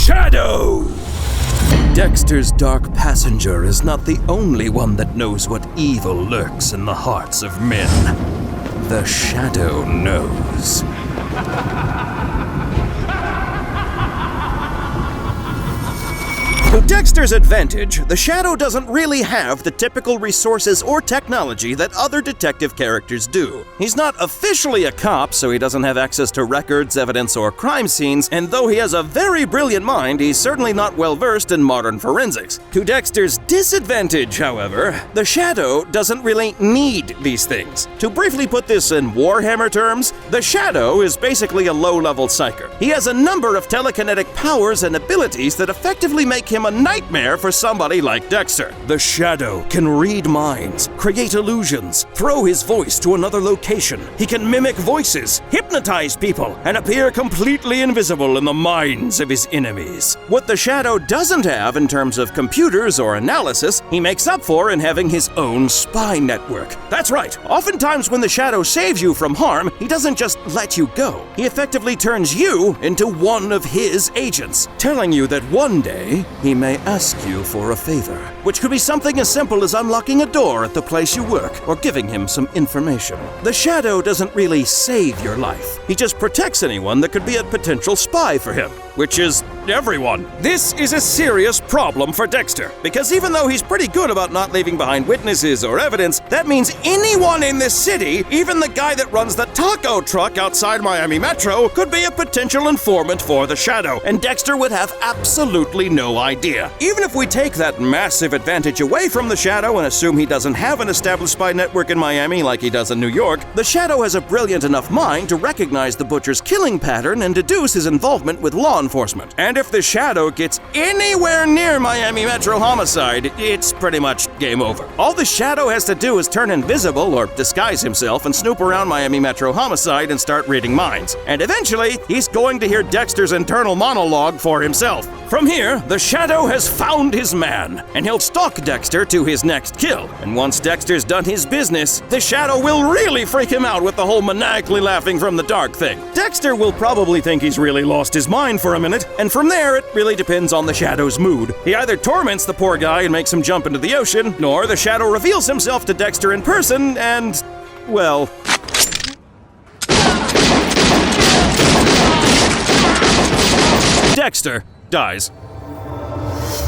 Shadow! Dexter's dark passenger is not the only one that knows what evil lurks in the hearts of men. The Shadow knows. To Dexter's advantage, the Shadow doesn't really have the typical resources or technology that other detective characters do. He's not officially a cop, so he doesn't have access to records, evidence, or crime scenes, and though he has a very brilliant mind, he's certainly not well-versed in modern forensics. To Dexter's disadvantage, however, the Shadow doesn't really need these things. To briefly put this in Warhammer terms, the Shadow is basically a low-level psyker. He has a number of telekinetic powers and abilities that effectively make him a nightmare for somebody like Dexter. The Shadow can read minds, create illusions, throw his voice to another location. He can mimic voices, hypnotize people, and appear completely invisible in the minds of his enemies. What the Shadow doesn't have in terms of computers or analysis, he makes up for in having his own spy network. That's right, oftentimes when the Shadow saves you from harm, he doesn't just let you go. He effectively turns you into one of his agents, telling you that one day he may ask you for a favor, which could be something as simple as unlocking a door at the place you work or giving him some information. The Shadow doesn't really save your life. He just protects anyone that could be a potential spy for him, which is everyone. This is a serious problem for Dexter, because even though he's pretty good about not leaving behind witnesses or evidence, that means anyone in this city, even the guy that runs the taco truck outside Miami Metro, could be a potential informant for the Shadow, and Dexter would have absolutely no idea. Even if we take that massive advantage away from the Shadow and assume he doesn't have an established spy network in Miami like he does in New York, the Shadow has a brilliant enough mind to recognize the Butcher's killing pattern and deduce his involvement with law enforcement. And if the Shadow gets anywhere near Miami Metro homicide, it's pretty much game over. All the Shadow has to do is turn invisible or disguise himself and snoop around Miami Metro homicide and start reading minds. And eventually, he's going to hear Dexter's internal monologue for himself. From here, the Shadow has found his man, and he'll stalk Dexter to his next kill. And once Dexter's done his business, the Shadow will really freak him out with the whole maniacally laughing from the dark thing. Dexter will probably think he's really lost his mind for a minute, and from there it really depends on the Shadow's mood. He either torments the poor guy and makes him jump into the ocean, or the Shadow reveals himself to Dexter in person and, well, Dexter dies.